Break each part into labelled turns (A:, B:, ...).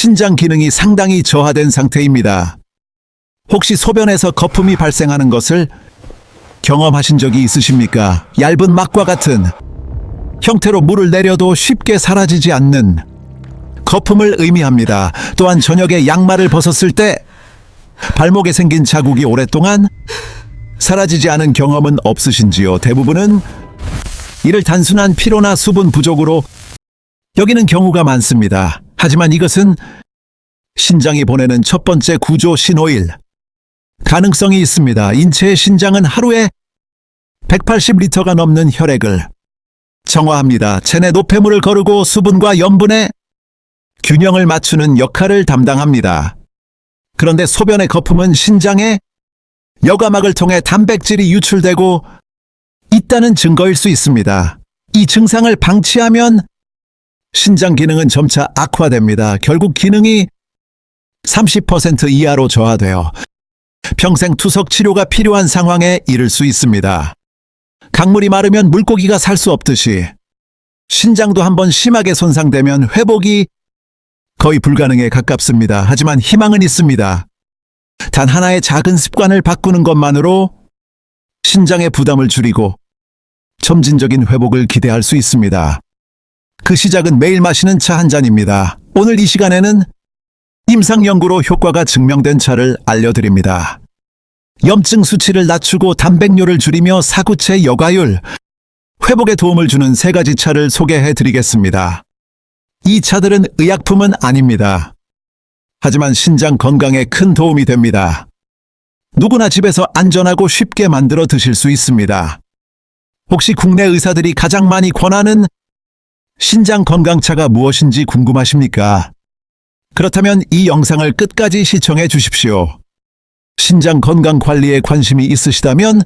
A: 신장 기능이 상당히 저하된 상태입니다. 혹시 소변에서 거품이 발생하는 것을 경험하신 적이 있으십니까? 얇은 막과 같은 형태로 물을 내려도 쉽게 사라지지 않는 거품을 의미합니다. 또한 저녁에 양말을 벗었을 때 발목에 생긴 자국이 오랫동안 사라지지 않은 경험은 없으신지요? 대부분은 이를 단순한 피로나 수분 부족으로 여기는 경우가 많습니다. 하지만 이것은 신장이 보내는 첫 번째 구조 신호일 가능성이 있습니다. 인체의 신장은 하루에 180리터가 넘는 혈액을 정화합니다. 체내 노폐물을 거르고 수분과 염분의 균형을 맞추는 역할을 담당합니다. 그런데 소변의 거품은 신장의 여과막을 통해 단백질이 유출되고 있다는 증거일 수 있습니다. 이 증상을 방치하면 신장 기능은 점차 악화됩니다. 결국 기능이 30% 이하로 저하되어 평생 투석 치료가 필요한 상황에 이를 수 있습니다. 강물이 마르면 물고기가 살 수 없듯이 신장도 한번 심하게 손상되면 회복이 거의 불가능에 가깝습니다. 하지만 희망은 있습니다. 단 하나의 작은 습관을 바꾸는 것만으로 신장의 부담을 줄이고 점진적인 회복을 기대할 수 있습니다. 그 시작은 매일 마시는 차 한 잔입니다. 오늘 이 시간에는 임상 연구로 효과가 증명된 차를 알려드립니다. 염증 수치를 낮추고 단백뇨를 줄이며 사구체 여과율, 회복에 도움을 주는 3가지 차를 소개해드리겠습니다. 이 차들은 의약품은 아닙니다. 하지만 신장 건강에 큰 도움이 됩니다. 누구나 집에서 안전하고 쉽게 만들어 드실 수 있습니다. 혹시 국내 의사들이 가장 많이 권하는 신장 건강차가 무엇인지 궁금하십니까? 그렇다면 이 영상을 끝까지 시청해 주십시오. 신장 건강 관리에 관심이 있으시다면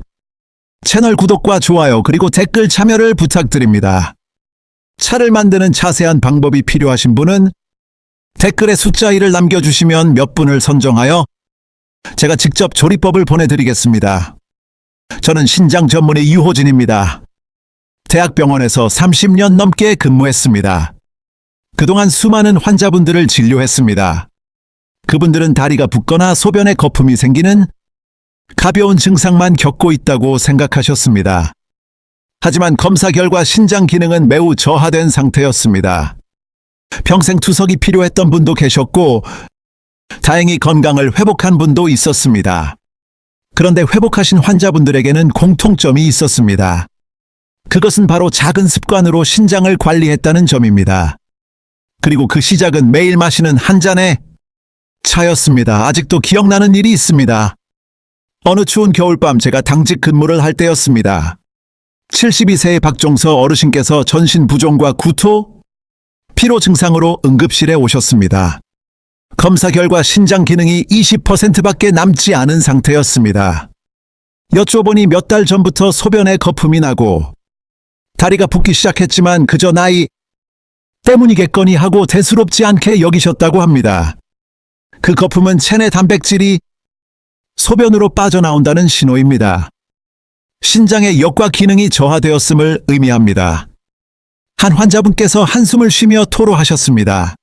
A: 채널 구독과 좋아요 그리고 댓글 참여를 부탁드립니다. 차를 만드는 자세한 방법이 필요하신 분은 댓글에 숫자 1을 남겨주시면 몇 분을 선정하여 제가 직접 조리법을 보내드리겠습니다. 저는 신장 전문의 유호진입니다. 대학병원에서 30년 넘게 근무했습니다. 그동안 수많은 환자분들을 진료했습니다. 그분들은 다리가 붓거나 소변에 거품이 생기는 가벼운 증상만 겪고 있다고 생각하셨습니다. 하지만 검사 결과 신장 기능은 매우 저하된 상태였습니다. 평생 투석이 필요했던 분도 계셨고 다행히 건강을 회복한 분도 있었습니다. 그런데 회복하신 환자분들에게는 공통점이 있었습니다. 그것은 바로 작은 습관으로 신장을 관리했다는 점입니다. 그리고 그 시작은 매일 마시는 한 잔의 차였습니다. 아직도 기억나는 일이 있습니다. 어느 추운 겨울밤 제가 당직 근무를 할 때였습니다. 72세의 박종서 어르신께서 전신 부종과 구토, 피로 증상으로 응급실에 오셨습니다. 검사 결과 신장 기능이 20%밖에 남지 않은 상태였습니다. 여쭤보니 몇 달 전부터 소변에 거품이 나고 다리가 붓기 시작했지만 그저 나이 때문이겠거니 하고 대수롭지 않게 여기셨다고 합니다. 그 거품은 체내 단백질이 소변으로 빠져나온다는 신호입니다. 신장의 역과 기능이 저하되었음을 의미합니다. 한 환자분께서 한숨을 쉬며 토로하셨습니다.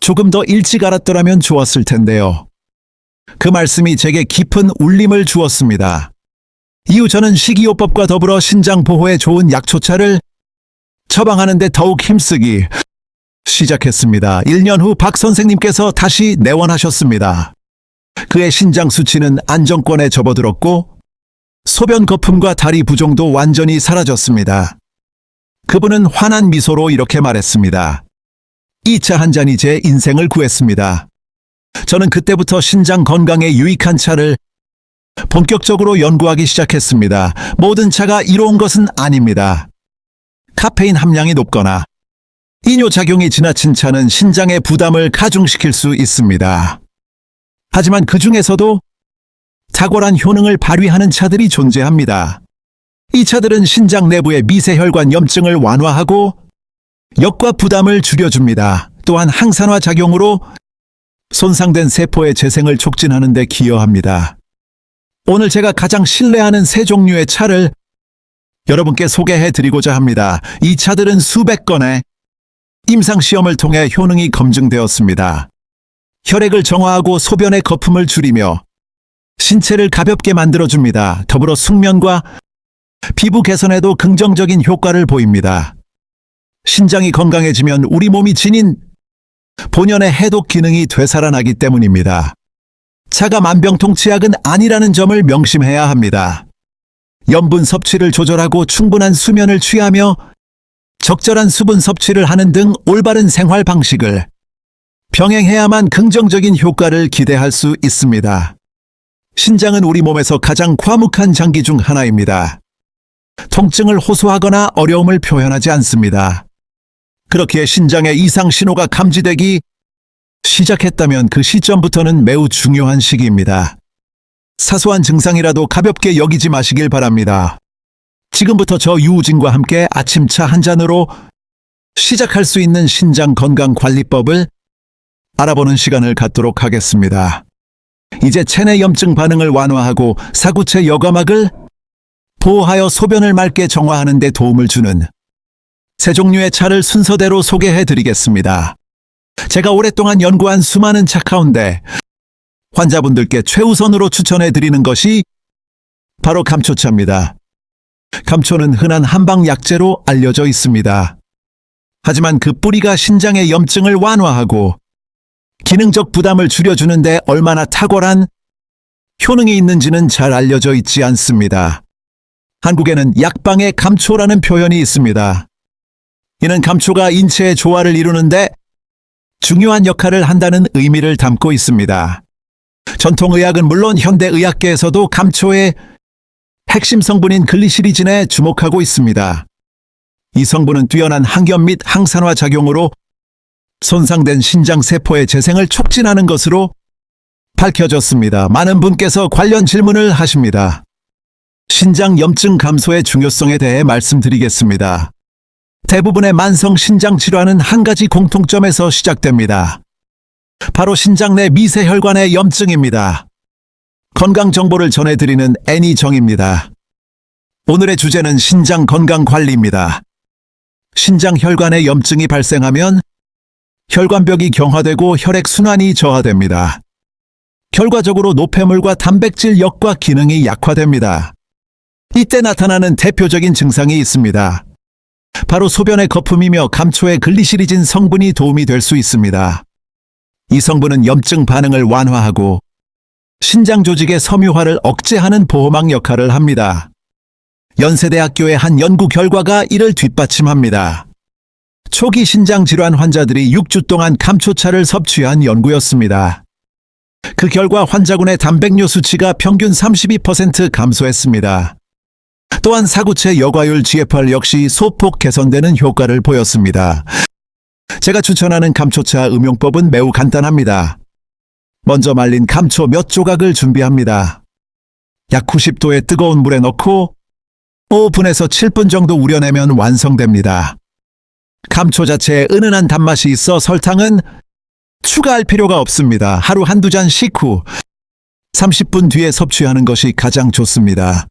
A: 조금 더 일찍 알았더라면 좋았을 텐데요. 그 말씀이 제게 깊은 울림을 주었습니다. 이후 저는 식이요법과 더불어 신장 보호에 좋은 약초차를 처방하는데 더욱 힘쓰기 시작했습니다. 1년 후 박 선생님께서 다시 내원하셨습니다. 그의 신장 수치는 안정권에 접어들었고 소변 거품과 다리 부종도 완전히 사라졌습니다. 그분은 환한 미소로 이렇게 말했습니다. 이 차 한 잔이 제 인생을 구했습니다. 저는 그때부터 신장 건강에 유익한 차를 본격적으로 연구하기 시작했습니다. 모든 차가 이로운 것은 아닙니다. 카페인 함량이 높거나 이뇨작용이 지나친 차는 신장의 부담을 가중시킬 수 있습니다. 하지만 그 중에서도 탁월한 효능을 발휘하는 차들이 존재합니다. 이 차들은 신장 내부의 미세혈관 염증을 완화하고 역과 부담을 줄여줍니다. 또한 항산화 작용으로 손상된 세포의 재생을 촉진하는 데 기여합니다. 오늘 제가 가장 신뢰하는 3종류의 차를 여러분께 소개해드리고자 합니다. 이 차들은 수백 건의 임상시험을 통해 효능이 검증되었습니다. 혈액을 정화하고 소변의 거품을 줄이며 신체를 가볍게 만들어줍니다. 더불어 숙면과 피부 개선에도 긍정적인 효과를 보입니다. 신장이 건강해지면 우리 몸이 지닌 본연의 해독 기능이 되살아나기 때문입니다. 차가 만병통치약은 아니라는 점을 명심해야 합니다. 염분 섭취를 조절하고 충분한 수면을 취하며 적절한 수분 섭취를 하는 등 올바른 생활 방식을 병행해야만 긍정적인 효과를 기대할 수 있습니다. 신장은 우리 몸에서 가장 과묵한 장기 중 하나입니다. 통증을 호소하거나 어려움을 표현하지 않습니다. 그렇기에 신장의 이상 신호가 감지되기 시작했다면 그 시점부터는 매우 중요한 시기입니다. 사소한 증상이라도 가볍게 여기지 마시길 바랍니다. 지금부터 저 유우진과 함께 아침차 한 잔으로 시작할 수 있는 신장 건강 관리법을 알아보는 시간을 갖도록 하겠습니다. 이제 체내 염증 반응을 완화하고 사구체 여과막을 보호하여 소변을 맑게 정화하는 데 도움을 주는 세 종류의 차를 순서대로 소개해 드리겠습니다. 제가 오랫동안 연구한 수많은 차 가운데 환자분들께 최우선으로 추천해 드리는 것이 바로 감초차입니다. 감초는 흔한 한방 약재로 알려져 있습니다. 하지만 그 뿌리가 신장의 염증을 완화하고 기능적 부담을 줄여주는데 얼마나 탁월한 효능이 있는지는 잘 알려져 있지 않습니다. 한국에는 약방의 감초라는 표현이 있습니다. 이는 감초가 인체의 조화를 이루는데 중요한 역할을 한다는 의미를 담고 있습니다. 전통의학은 물론 현대의학계에서도 감초의 핵심 성분인 글리시리진에 주목하고 있습니다. 이 성분은 뛰어난 항염 및 항산화 작용으로 손상된 신장 세포의 재생을 촉진하는 것으로 밝혀졌습니다. 많은 분께서 관련 질문을 하십니다. 신장 염증 감소의 중요성에 대해 말씀드리겠습니다. 대부분의 만성 신장 질환은 한 가지 공통점에서 시작됩니다. 바로 신장 내 미세혈관의 염증입니다. 건강 정보를 전해드리는 애니정입니다. 오늘의 주제는 신장 건강 관리입니다. 신장 혈관의 염증이 발생하면 혈관벽이 경화되고 혈액 순환이 저하됩니다. 결과적으로 노폐물과 단백질 역과 기능이 약화됩니다. 이때 나타나는 대표적인 증상이 있습니다. 바로 소변의 거품이며 감초의 글리시리진 성분이 도움이 될 수 있습니다. 이 성분은 염증 반응을 완화하고 신장 조직의 섬유화를 억제하는 보호막 역할을 합니다. 연세대학교의 한 연구 결과가 이를 뒷받침합니다. 초기 신장 질환 환자들이 6주 동안 감초차를 섭취한 연구였습니다. 그 결과 환자군의 단백뇨 수치가 평균 32% 감소했습니다. 또한 사구체 여과율 GFR 역시 소폭 개선되는 효과를 보였습니다. 제가 추천하는 감초차 음용법은 매우 간단합니다. 먼저 말린 감초 몇 조각을 준비합니다. 약 90도의 뜨거운 물에 넣고 5분에서 7분 정도 우려내면 완성됩니다. 감초 자체에 은은한 단맛이 있어 설탕은 추가할 필요가 없습니다. 하루 한두 잔 식후 30분 뒤에 섭취하는 것이 가장 좋습니다.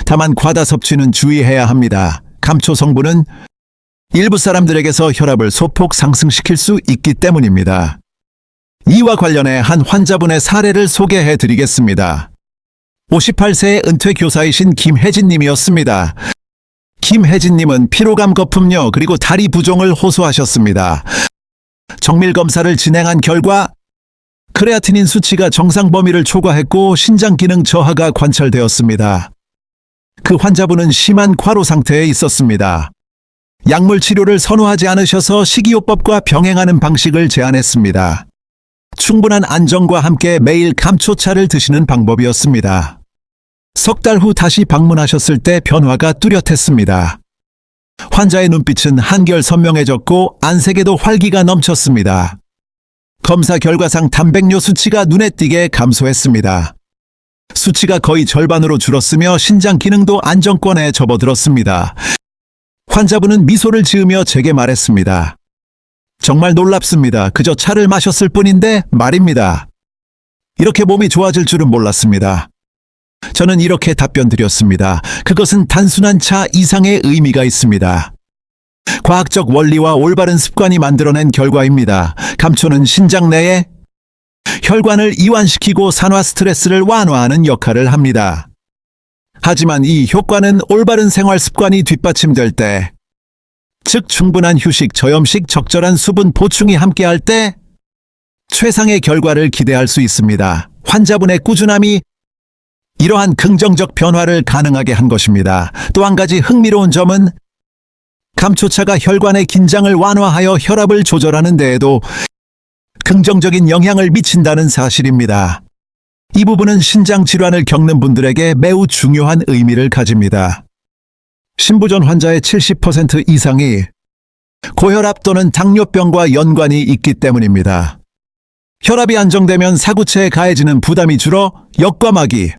A: 다만 과다 섭취는 주의해야 합니다. 감초 성분은 일부 사람들에게서 혈압을 소폭 상승시킬 수 있기 때문입니다. 이와 관련해 한 환자분의 사례를 소개해 드리겠습니다. 58세의 은퇴 교사이신 김혜진님이었습니다. 김혜진님은 피로감 거품요 그리고 다리 부종을 호소하셨습니다. 정밀 검사를 진행한 결과 크레아티닌 수치가 정상 범위를 초과했고 신장 기능 저하가 관찰되었습니다. 그 환자분은 심한 과로 상태에 있었습니다. 약물 치료를 선호하지 않으셔서 식이요법과 병행하는 방식을 제안했습니다. 충분한 안정과 함께 매일 감초차를 드시는 방법이었습니다. 석 달 후 다시 방문하셨을 때 변화가 뚜렷했습니다. 환자의 눈빛은 한결 선명해졌고 안색에도 활기가 넘쳤습니다. 검사 결과상 단백뇨 수치가 눈에 띄게 감소했습니다. 수치가 거의 절반으로 줄었으며 신장 기능도 안정권에 접어들었습니다. 환자분은 미소를 지으며 제게 말했습니다. 정말 놀랍습니다. 그저 차를 마셨을 뿐인데 말입니다. 이렇게 몸이 좋아질 줄은 몰랐습니다. 저는 이렇게 답변 드렸습니다. 그것은 단순한 차 이상의 의미가 있습니다. 과학적 원리와 올바른 습관이 만들어낸 결과입니다. 감초는 신장 내에 혈관을 이완시키고 산화 스트레스를 완화하는 역할을 합니다. 하지만 이 효과는 올바른 생활 습관이 뒷받침될 때, 즉 충분한 휴식, 저염식, 적절한 수분 보충이 함께할 때 최상의 결과를 기대할 수 있습니다. 환자분의 꾸준함이 이러한 긍정적 변화를 가능하게 한 것입니다. 또 한 가지 흥미로운 점은 감초차가 혈관의 긴장을 완화하여 혈압을 조절하는 데에도 긍정적인 영향을 미친다는 사실입니다. 이 부분은 신장 질환을 겪는 분들에게 매우 중요한 의미를 가집니다. 신부전 환자의 70% 이상이 고혈압 또는 당뇨병과 연관이 있기 때문입니다. 혈압이 안정되면 사구체에 가해지는 부담이 줄어 역과막이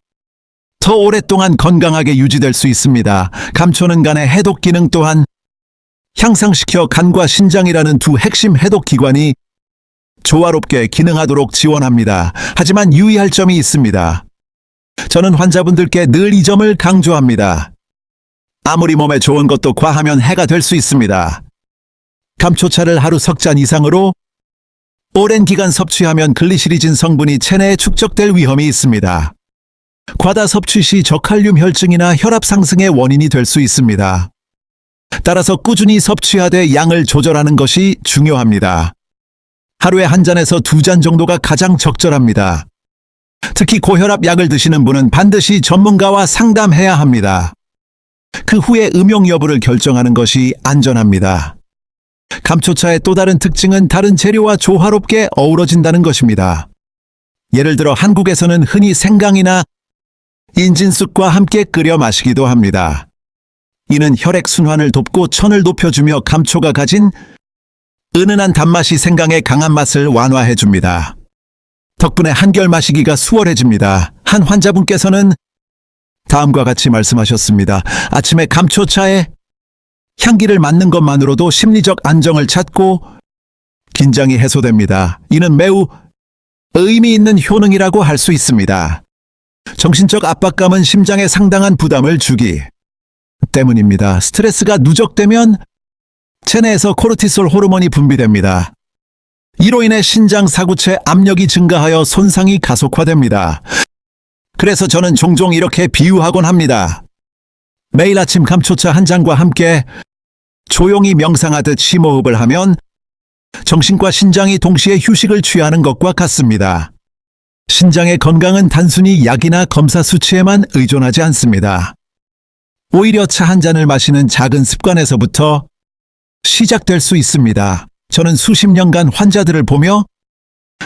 A: 더 오랫동안 건강하게 유지될 수 있습니다. 감초는 간의 해독 기능 또한 향상시켜 간과 신장이라는 두 핵심 해독 기관이 조화롭게 기능하도록 지원합니다. 하지만 유의할 점이 있습니다. 저는 환자분들께 늘 이 점을 강조합니다. 아무리 몸에 좋은 것도 과하면 해가 될 수 있습니다. 감초차를 하루 석 잔 이상으로 오랜 기간 섭취하면 글리시리진 성분이 체내에 축적될 위험이 있습니다. 과다 섭취 시 저칼륨 혈증이나 혈압 상승의 원인이 될 수 있습니다. 따라서 꾸준히 섭취하되 양을 조절하는 것이 중요합니다. 하루에 한 잔에서 두 잔 정도가 가장 적절합니다. 특히 고혈압 약을 드시는 분은 반드시 전문가와 상담해야 합니다. 그 후에 음용 여부를 결정하는 것이 안전합니다. 감초차의 또 다른 특징은 다른 재료와 조화롭게 어우러진다는 것입니다. 예를 들어 한국에서는 흔히 생강이나 인진쑥과 함께 끓여 마시기도 합니다. 이는 혈액 순환을 돕고 천을 높여주며 감초가 가진 은은한 단맛이 생강의 강한 맛을 완화해줍니다. 덕분에 한결 마시기가 수월해집니다. 한 환자분께서는 다음과 같이 말씀하셨습니다. 아침에 감초차에 향기를 맡는 것만으로도 심리적 안정을 찾고 긴장이 해소됩니다. 이는 매우 의미 있는 효능이라고 할 수 있습니다. 정신적 압박감은 심장에 상당한 부담을 주기 때문입니다. 스트레스가 누적되면 체내에서 코르티솔 호르몬이 분비됩니다. 이로 인해 신장 사구체 압력이 증가하여 손상이 가속화됩니다. 그래서 저는 종종 이렇게 비유하곤 합니다. 매일 아침 감초차 한 잔과 함께 조용히 명상하듯 심호흡을 하면 정신과 신장이 동시에 휴식을 취하는 것과 같습니다. 신장의 건강은 단순히 약이나 검사 수치에만 의존하지 않습니다. 오히려 차 한 잔을 마시는 작은 습관에서부터 시작될 수 있습니다. 저는 수십 년간 환자들을 보며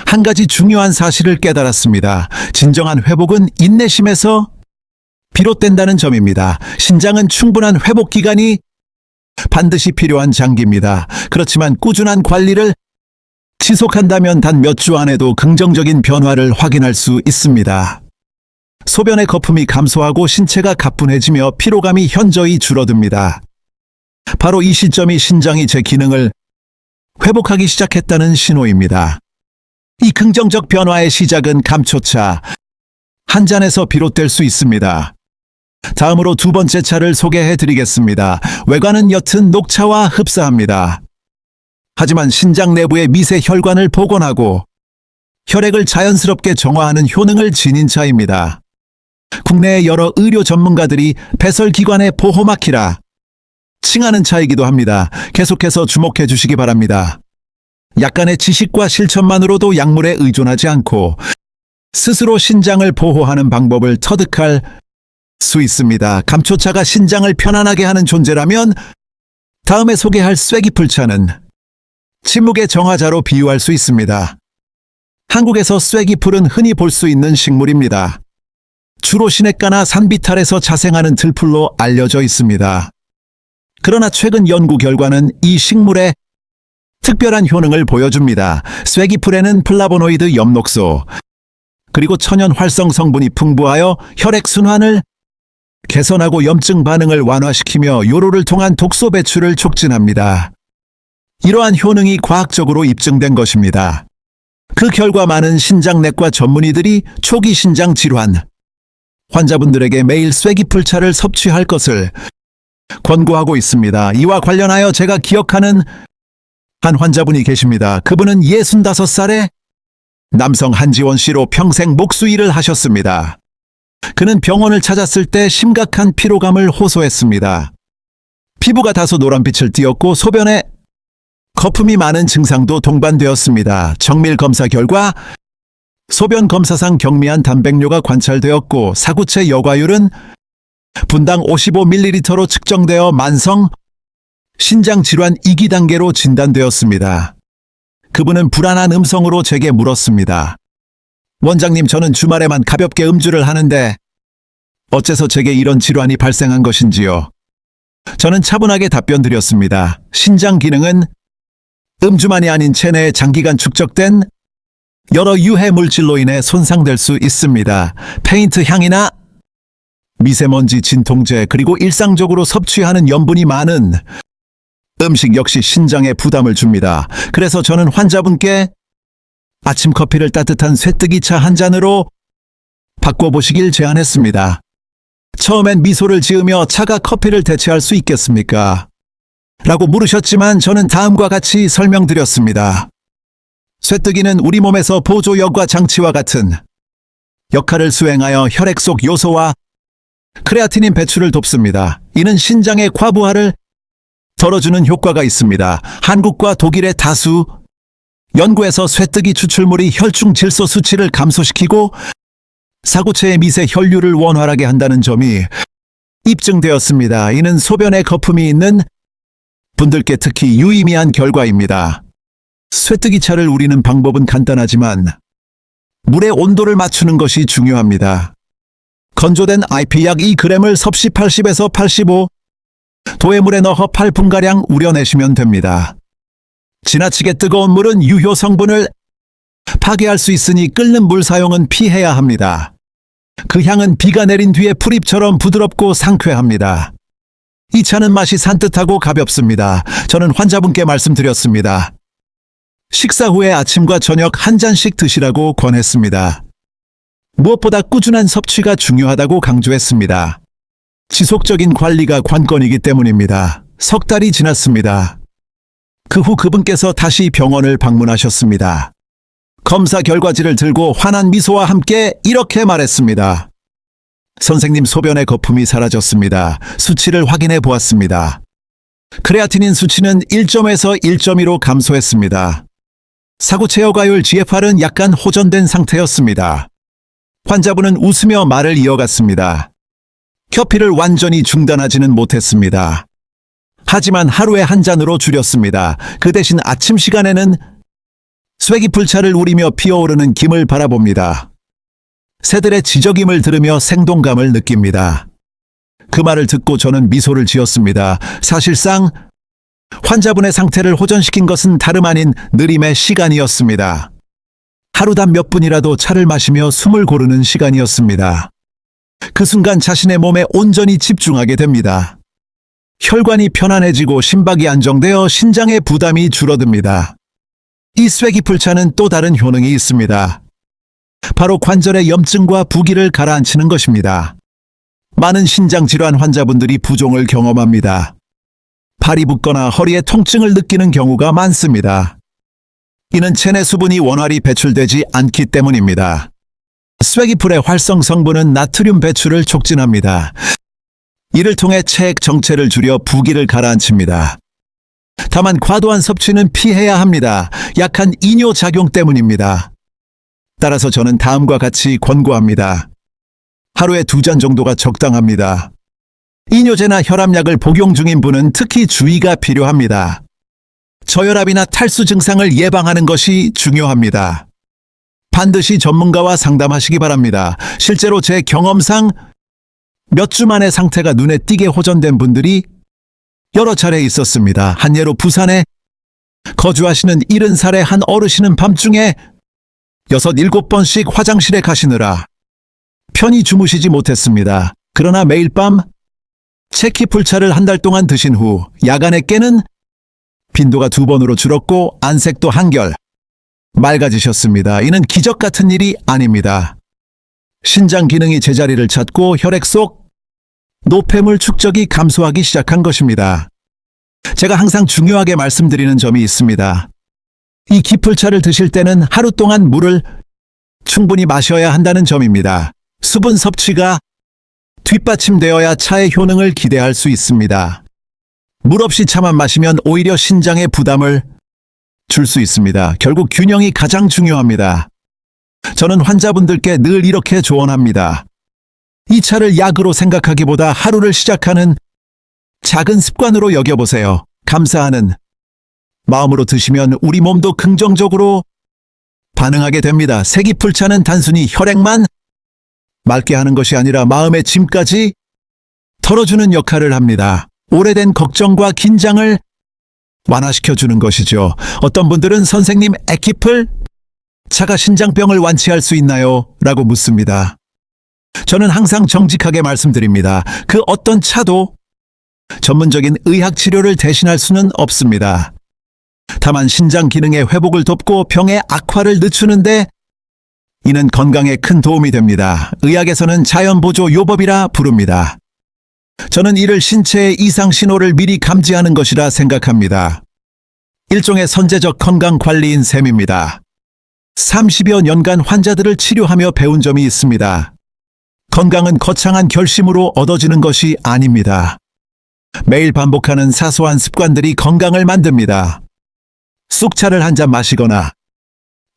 A: 한 가지 중요한 사실을 깨달았습니다. 진정한 회복은 인내심에서 비롯된다는 점입니다. 신장은 충분한 회복 기간이 반드시 필요한 장기입니다. 그렇지만 꾸준한 관리를 지속한다면 단 몇 주 안에도 긍정적인 변화를 확인할 수 있습니다. 소변의 거품이 감소하고 신체가 가뿐해지며 피로감이 현저히 줄어듭니다. 바로 이 시점이 신장이 제 기능을 회복하기 시작했다는 신호입니다. 이 긍정적 변화의 시작은 감초차 한 잔에서 비롯될 수 있습니다. 다음으로 두 번째 차를 소개해 드리겠습니다. 외관은 옅은 녹차와 흡사합니다. 하지만 신장 내부의 미세 혈관을 복원하고 혈액을 자연스럽게 정화하는 효능을 지닌 차입니다. 국내의 여러 의료 전문가들이 배설기관의 보호막히라 칭하는 차이기도 합니다. 계속해서 주목해 주시기 바랍니다. 약간의 지식과 실천만으로도 약물에 의존하지 않고 스스로 신장을 보호하는 방법을 터득할 수 있습니다. 감초차가 신장을 편안하게 하는 존재라면 다음에 소개할 쐐기풀차는 침묵의 정화자로 비유할 수 있습니다. 한국에서 쐐기풀은 흔히 볼 수 있는 식물입니다. 주로 시냇가나 산비탈에서 자생하는 들풀로 알려져 있습니다. 그러나 최근 연구 결과는 이 식물의 특별한 효능을 보여줍니다. 쐐기풀에는 플라보노이드 엽록소, 그리고 천연 활성 성분이 풍부하여 혈액 순환을 개선하고 염증 반응을 완화시키며 요로를 통한 독소 배출을 촉진합니다. 이러한 효능이 과학적으로 입증된 것입니다. 그 결과 많은 신장내과 전문의들이 초기 신장 질환 환자분들에게 매일 쐐기풀차를 섭취할 것을 권고하고 있습니다. 이와 관련하여 제가 기억하는 한 환자분이 계십니다. 그분은 65살의 남성 한지원 씨로 평생 목수 일을 하셨습니다. 그는 병원을 찾았을 때 심각한 피로감을 호소했습니다. 피부가 다소 노란빛을 띠었고 소변에 거품이 많은 증상도 동반되었습니다. 정밀 검사 결과 소변 검사상 경미한 단백뇨가 관찰되었고 사구체 여과율은 분당 55ml로 측정되어 만성 신장 질환 2기 단계로 진단되었습니다. 그분은 불안한 음성으로 제게 물었습니다. 원장님, 저는 주말에만 가볍게 음주를 하는데 어째서 제게 이런 질환이 발생한 것인지요? 저는 차분하게 답변드렸습니다. 신장 기능은 음주만이 아닌 체내에 장기간 축적된 여러 유해 물질로 인해 손상될 수 있습니다. 페인트 향이나 미세먼지 진통제 그리고 일상적으로 섭취하는 염분이 많은 음식 역시 신장에 부담을 줍니다. 그래서 저는 환자분께 아침 커피를 따뜻한 쇠뜨기 차 한 잔으로 바꿔보시길 제안했습니다. 처음엔 미소를 지으며 차가 커피를 대체할 수 있겠습니까? 라고 물으셨지만 저는 다음과 같이 설명드렸습니다. 쇠뜨기는 우리 몸에서 보조 여과 장치와 같은 역할을 수행하여 혈액 속 요소와 크레아티닌 배출을 돕습니다. 이는 신장의 과부하를 덜어주는 효과가 있습니다. 한국과 독일의 다수 연구에서 쇠뜨기 추출물이 혈중 질소 수치를 감소시키고 사구체의 미세 혈류를 원활하게 한다는 점이 입증되었습니다. 이는 소변에 거품이 있는 분들께 특히 유의미한 결과입니다. 쇠뜨기 차를 우리는 방법은 간단하지만 물의 온도를 맞추는 것이 중요합니다. 건조된 IP 약 2g을 섭씨 80에서 85도의 물에 넣어 8분가량 우려내시면 됩니다. 지나치게 뜨거운 물은 유효 성분을 파괴할 수 있으니 끓는 물 사용은 피해야 합니다. 그 향은 비가 내린 뒤에 풀잎처럼 부드럽고 상쾌합니다. 이 차는 맛이 산뜻하고 가볍습니다. 저는 환자분께 말씀드렸습니다. 식사 후에 아침과 저녁 한 잔씩 드시라고 권했습니다. 무엇보다 꾸준한 섭취가 중요하다고 강조했습니다. 지속적인 관리가 관건이기 때문입니다. 석 달이 지났습니다. 그 후 그분께서 다시 병원을 방문하셨습니다. 검사 결과지를 들고 환한 미소와 함께 이렇게 말했습니다. 선생님, 소변의 거품이 사라졌습니다. 수치를 확인해 보았습니다. 크레아티닌 수치는 1점에서 1.2로 감소했습니다. 사구체 여과율 GFR은 약간 호전된 상태였습니다. 환자분은 웃으며 말을 이어갔습니다. 커피를 완전히 중단하지는 못했습니다. 하지만 하루에 한 잔으로 줄였습니다. 그 대신 아침 시간에는 쇠기풀차를 우리며 피어오르는 김을 바라봅니다. 새들의 지저김을 들으며 생동감을 느낍니다. 그 말을 듣고 저는 미소를 지었습니다. 사실상 환자분의 상태를 호전시킨 것은 다름 아닌 느림의 시간이었습니다. 하루당 몇 분이라도 차를 마시며 숨을 고르는 시간이었습니다. 그 순간 자신의 몸에 온전히 집중하게 됩니다. 혈관이 편안해지고 심박이 안정되어 신장의 부담이 줄어듭니다. 이 쇠기풀차는 또 다른 효능이 있습니다. 바로 관절의 염증과 부기를 가라앉히는 것입니다. 많은 신장질환 환자분들이 부종을 경험합니다. 발이 붓거나 허리에 통증을 느끼는 경우가 많습니다. 이는 체내 수분이 원활히 배출되지 않기 때문입니다. 쇠기풀의 활성 성분은 나트륨 배출을 촉진합니다. 이를 통해 체액 정체를 줄여 부기를 가라앉힙니다. 다만 과도한 섭취는 피해야 합니다. 약한 이뇨 작용 때문입니다. 따라서 저는 다음과 같이 권고합니다. 하루에 2잔 정도가 적당합니다. 이뇨제나 혈압약을 복용 중인 분은 특히 주의가 필요합니다. 저혈압이나 탈수 증상을 예방하는 것이 중요합니다. 반드시 전문가와 상담하시기 바랍니다. 실제로 제 경험상 몇 주 만에 상태가 눈에 띄게 호전된 분들이 여러 차례 있었습니다. 한 예로 부산에 거주하시는 70살의 한 어르신은 밤중에 6, 7번씩 화장실에 가시느라 편히 주무시지 못했습니다. 그러나 매일 밤 체키풀차를 한 달 동안 드신 후 야간에 깨는 빈도가 2번으로 줄었고 안색도 한결 맑아지셨습니다. 이는 기적 같은 일이 아닙니다. 신장 기능이 제자리를 찾고 혈액 속 노폐물 축적이 감소하기 시작한 것입니다. 제가 항상 중요하게 말씀드리는 점이 있습니다. 이 기풀차를 드실 때는 하루 동안 물을 충분히 마셔야 한다는 점입니다. 수분 섭취가 뒷받침되어야 차의 효능을 기대할 수 있습니다. 물 없이 차만 마시면 오히려 신장에 부담을 줄 수 있습니다. 결국 균형이 가장 중요합니다. 저는 환자분들께 늘 이렇게 조언합니다. 이 차를 약으로 생각하기보다 하루를 시작하는 작은 습관으로 여겨보세요. 감사하는 마음으로 드시면 우리 몸도 긍정적으로 반응하게 됩니다. 세기풀차는 단순히 혈액만 맑게 하는 것이 아니라 마음의 짐까지 털어주는 역할을 합니다. 오래된 걱정과 긴장을 완화시켜주는 것이죠. 어떤 분들은 선생님, 액기풀 차가 신장병을 완치할 수 있나요? 라고 묻습니다. 저는 항상 정직하게 말씀드립니다. 그 어떤 차도 전문적인 의학 치료를 대신할 수는 없습니다. 다만 신장 기능의 회복을 돕고 병의 악화를 늦추는데 이는 건강에 큰 도움이 됩니다. 의학에서는 자연보조 요법이라 부릅니다. 저는 이를 신체의 이상 신호를 미리 감지하는 것이라 생각합니다. 일종의 선제적 건강 관리인 셈입니다. 30여 년간 환자들을 치료하며 배운 점이 있습니다. 건강은 거창한 결심으로 얻어지는 것이 아닙니다. 매일 반복하는 사소한 습관들이 건강을 만듭니다. 쑥차를 한 잔 마시거나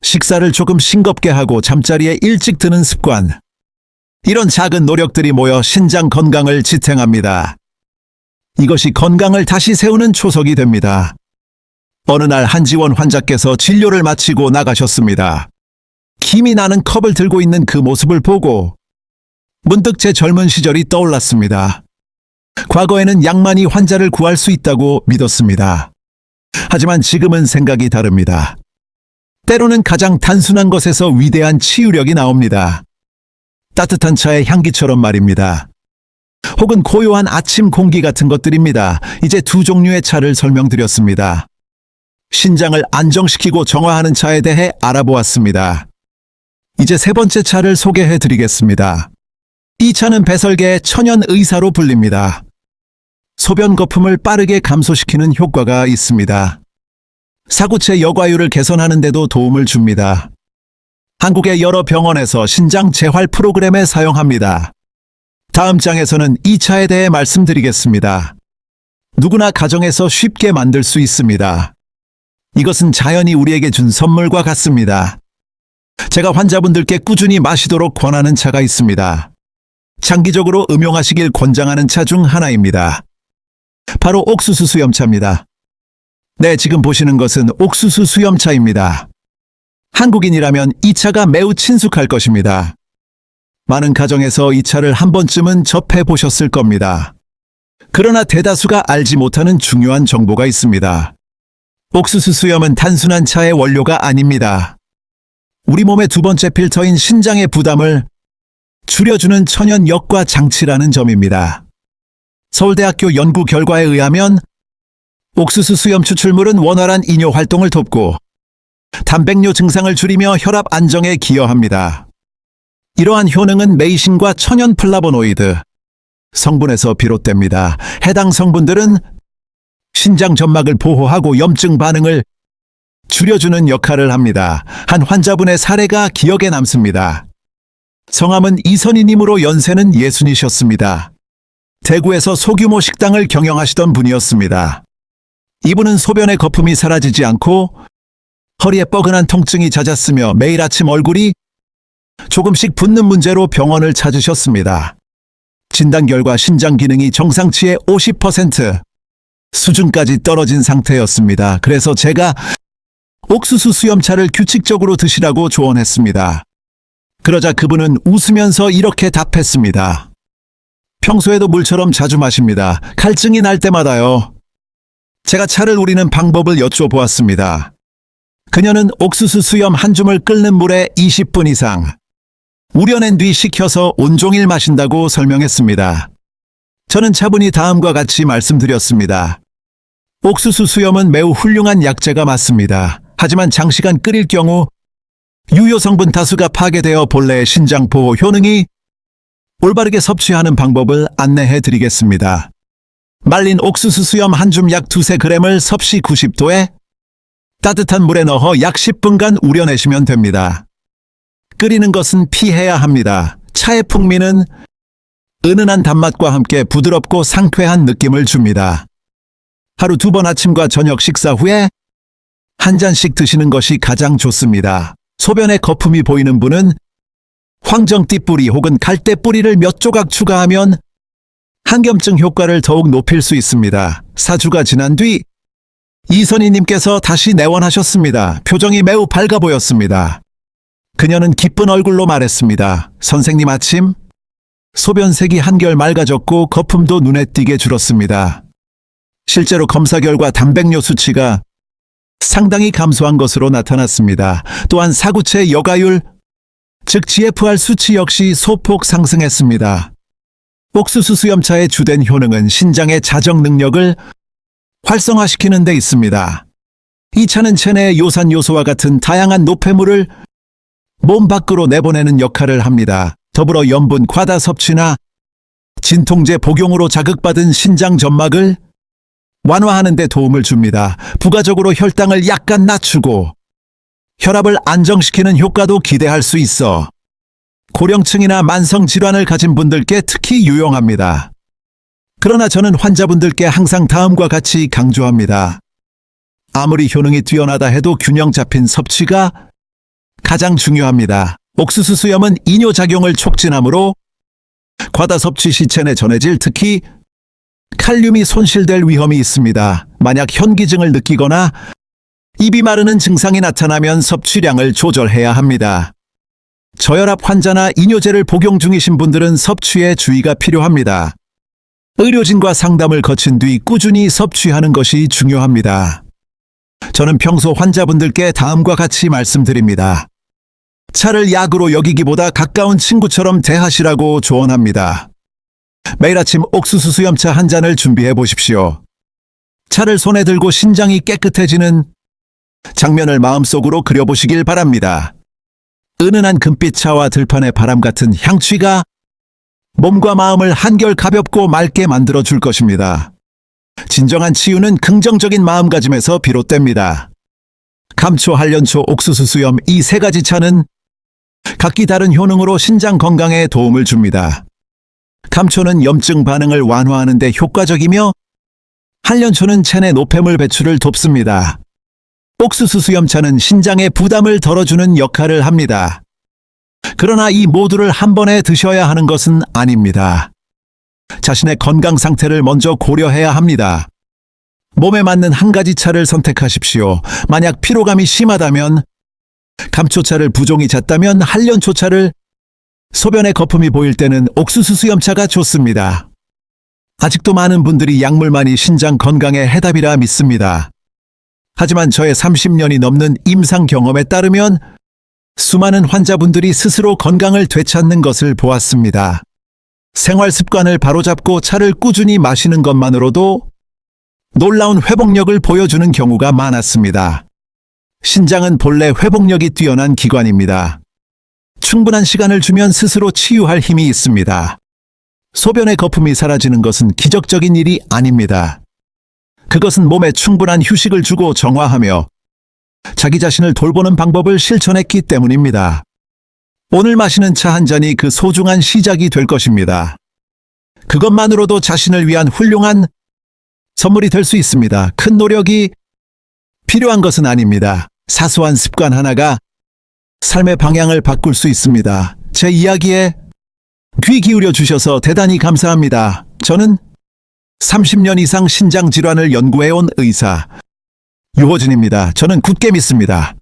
A: 식사를 조금 싱겁게 하고 잠자리에 일찍 드는 습관. 이런 작은 노력들이 모여 신장 건강을 지탱합니다. 이것이 건강을 다시 세우는 초석이 됩니다. 어느 날 한지원 환자께서 진료를 마치고 나가셨습니다. 김이 나는 컵을 들고 있는 그 모습을 보고 문득 제 젊은 시절이 떠올랐습니다. 과거에는 약만이 환자를 구할 수 있다고 믿었습니다. 하지만 지금은 생각이 다릅니다. 때로는 가장 단순한 것에서 위대한 치유력이 나옵니다. 따뜻한 차의 향기처럼 말입니다. 혹은 고요한 아침 공기 같은 것들입니다. 이제 두 종류의 차를 설명드렸습니다. 신장을 안정시키고 정화하는 차에 대해 알아보았습니다. 이제 세 번째 차를 소개해 드리겠습니다. 이 차는 배설계의 천연 의사로 불립니다. 소변 거품을 빠르게 감소시키는 효과가 있습니다. 사구체 여과율을 개선하는 데도 도움을 줍니다. 한국의 여러 병원에서 신장 재활 프로그램에 사용합니다. 다음 장에서는 이 차에 대해 말씀드리겠습니다. 누구나 가정에서 쉽게 만들 수 있습니다. 이것은 자연이 우리에게 준 선물과 같습니다. 제가 환자분들께 꾸준히 마시도록 권하는 차가 있습니다. 장기적으로 음용하시길 권장하는 차 중 하나입니다. 바로 옥수수 수염차입니다. 네, 지금 보시는 것은 옥수수 수염차입니다. 한국인이라면 이 차가 매우 친숙할 것입니다. 많은 가정에서 이 차를 한 번쯤은 접해 보셨을 겁니다. 그러나 대다수가 알지 못하는 중요한 정보가 있습니다. 옥수수 수염은 단순한 차의 원료가 아닙니다. 우리 몸의 두 번째 필터인 신장의 부담을 줄여주는 천연 역과 장치라는 점입니다. 서울대학교 연구 결과에 의하면 옥수수 수염 추출물은 원활한 이뇨 활동을 돕고 단백뇨 증상을 줄이며 혈압 안정에 기여합니다. 이러한 효능은 메이신과 천연 플라보노이드 성분에서 비롯됩니다. 해당 성분들은 신장 점막을 보호하고 염증 반응을 줄여주는 역할을 합니다. 한 환자분의 사례가 기억에 남습니다. 성함은 이선희님으로 연세는 60이셨습니다. 대구에서 소규모 식당을 경영하시던 분이었습니다. 이분은 소변의 거품이 사라지지 않고 허리에 뻐근한 통증이 잦았으며 매일 아침 얼굴이 조금씩 붓는 문제로 병원을 찾으셨습니다. 진단 결과 신장 기능이 정상치의 50% 수준까지 떨어진 상태였습니다. 그래서 제가 옥수수 수염차를 규칙적으로 드시라고 조언했습니다. 그러자 그분은 웃으면서 이렇게 답했습니다. 평소에도 물처럼 자주 마십니다. 갈증이 날 때마다요. 제가 차를 우리는 방법을 여쭤보았습니다. 그녀는 옥수수 수염 한 줌을 끓는 물에 20분 이상 우려낸 뒤 식혀서 온종일 마신다고 설명했습니다. 저는 차분히 다음과 같이 말씀드렸습니다. 옥수수 수염은 매우 훌륭한 약재가 맞습니다. 하지만 장시간 끓일 경우 유효 성분 다수가 파괴되어 본래의 신장 보호 효능이 올바르게 섭취하는 방법을 안내해 드리겠습니다. 말린 옥수수 수염 한 줌 약 2-3g을 섭씨 90도에 따뜻한 물에 넣어 약 10분간 우려내시면 됩니다. 끓이는 것은 피해야 합니다. 차의 풍미는 은은한 단맛과 함께 부드럽고 상쾌한 느낌을 줍니다. 하루 2번 아침과 저녁 식사 후에 한 잔씩 드시는 것이 가장 좋습니다. 소변에 거품이 보이는 분은 황정띠 뿌리 혹은 갈대 뿌리를 몇 조각 추가하면 항염증 효과를 더욱 높일 수 있습니다. 4주가 지난 뒤 이선희님께서 다시 내원하셨습니다. 표정이 매우 밝아 보였습니다. 그녀는 기쁜 얼굴로 말했습니다. 선생님, 아침 소변색이 한결 맑아졌고 거품도 눈에 띄게 줄었습니다. 실제로 검사 결과 단백뇨 수치가 상당히 감소한 것으로 나타났습니다. 또한 사구체 여가율, 즉 GFR 수치 역시 소폭 상승했습니다. 옥수수 수염차의 주된 효능은 신장의 자정 능력을 활성화시키는 데 있습니다. 이 차는 체내의 요산 요소와 같은 다양한 노폐물을 몸 밖으로 내보내는 역할을 합니다. 더불어 염분 과다 섭취나 진통제 복용으로 자극받은 신장 점막을 완화하는 데 도움을 줍니다. 부가적으로 혈당을 약간 낮추고 혈압을 안정시키는 효과도 기대할 수 있어 고령층이나 만성 질환을 가진 분들께 특히 유용합니다. 그러나 저는 환자분들께 항상 다음과 같이 강조합니다. 아무리 효능이 뛰어나다 해도 균형 잡힌 섭취가 가장 중요합니다. 옥수수 수염은 이뇨작용을 촉진하므로 과다 섭취 시 체내 전해질, 특히 칼륨이 손실될 위험이 있습니다. 만약 현기증을 느끼거나 입이 마르는 증상이 나타나면 섭취량을 조절해야 합니다. 저혈압 환자나 이뇨제를 복용 중이신 분들은 섭취에 주의가 필요합니다. 의료진과 상담을 거친 뒤 꾸준히 섭취하는 것이 중요합니다. 저는 평소 환자분들께 다음과 같이 말씀드립니다. 차를 약으로 여기기보다 가까운 친구처럼 대하시라고 조언합니다. 매일 아침 옥수수 수염차 한 잔을 준비해 보십시오. 차를 손에 들고 신장이 깨끗해지는 장면을 마음속으로 그려보시길 바랍니다. 은은한 금빛 차와 들판의 바람 같은 향취가 몸과 마음을 한결 가볍고 맑게 만들어 줄 것입니다. 진정한 치유는 긍정적인 마음가짐에서 비롯됩니다. 감초, 한련초, 옥수수 수염, 이 세 가지 차는 각기 다른 효능으로 신장 건강에 도움을 줍니다. 감초는 염증 반응을 완화하는 데 효과적이며 한련초는 체내 노폐물 배출을 돕습니다. 옥수수 수염차는 신장의 부담을 덜어주는 역할을 합니다. 그러나 이 모두를 한 번에 드셔야 하는 것은 아닙니다. 자신의 건강 상태를 먼저 고려해야 합니다. 몸에 맞는 한 가지 차를 선택하십시오. 만약 피로감이 심하다면 감초차를, 부종이 잦다면 한련초차를, 소변에 거품이 보일 때는 옥수수 수염차가 좋습니다. 아직도 많은 분들이 약물만이 신장 건강의 해답이라 믿습니다. 하지만 저의 30년이 넘는 임상 경험에 따르면 수많은 환자분들이 스스로 건강을 되찾는 것을 보았습니다. 생활 습관을 바로잡고 차를 꾸준히 마시는 것만으로도 놀라운 회복력을 보여주는 경우가 많았습니다. 신장은 본래 회복력이 뛰어난 기관입니다. 충분한 시간을 주면 스스로 치유할 힘이 있습니다. 소변의 거품이 사라지는 것은 기적적인 일이 아닙니다. 그것은 몸에 충분한 휴식을 주고 정화하며 자기 자신을 돌보는 방법을 실천했기 때문입니다. 오늘 마시는 차 한 잔이 그 소중한 시작이 될 것입니다. 그것만으로도 자신을 위한 훌륭한 선물이 될 수 있습니다. 큰 노력이 필요한 것은 아닙니다. 사소한 습관 하나가 삶의 방향을 바꿀 수 있습니다. 제 이야기에 귀 기울여 주셔서 대단히 감사합니다. 저는 30년 이상 신장 질환을 연구해온 의사 유호진입니다. 저는 굳게 믿습니다.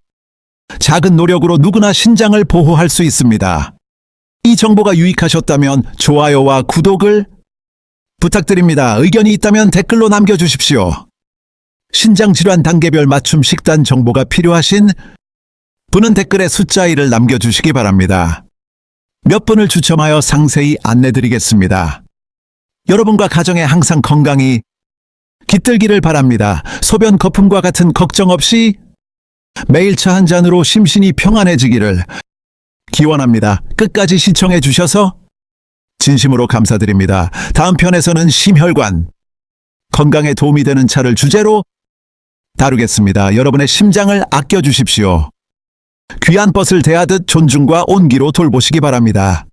A: 작은 노력으로 누구나 신장을 보호할 수 있습니다. 이 정보가 유익하셨다면 좋아요와 구독을 부탁드립니다. 의견이 있다면 댓글로 남겨주십시오. 신장질환 단계별 맞춤 식단 정보가 필요하신 분은 댓글에 숫자 1을 남겨주시기 바랍니다. 몇 분을 추첨하여 상세히 안내드리겠습니다. 여러분과 가정에 항상 건강이 깃들기를 바랍니다. 소변 거품과 같은 걱정 없이 매일 차 한 잔으로 심신이 평안해지기를 기원합니다. 끝까지 시청해 주셔서 진심으로 감사드립니다. 다음 편에서는 심혈관 건강에 도움이 되는 차를 주제로 다루겠습니다. 여러분의 심장을 아껴주십시오. 귀한 벗을 대하듯 존중과 온기로 돌보시기 바랍니다.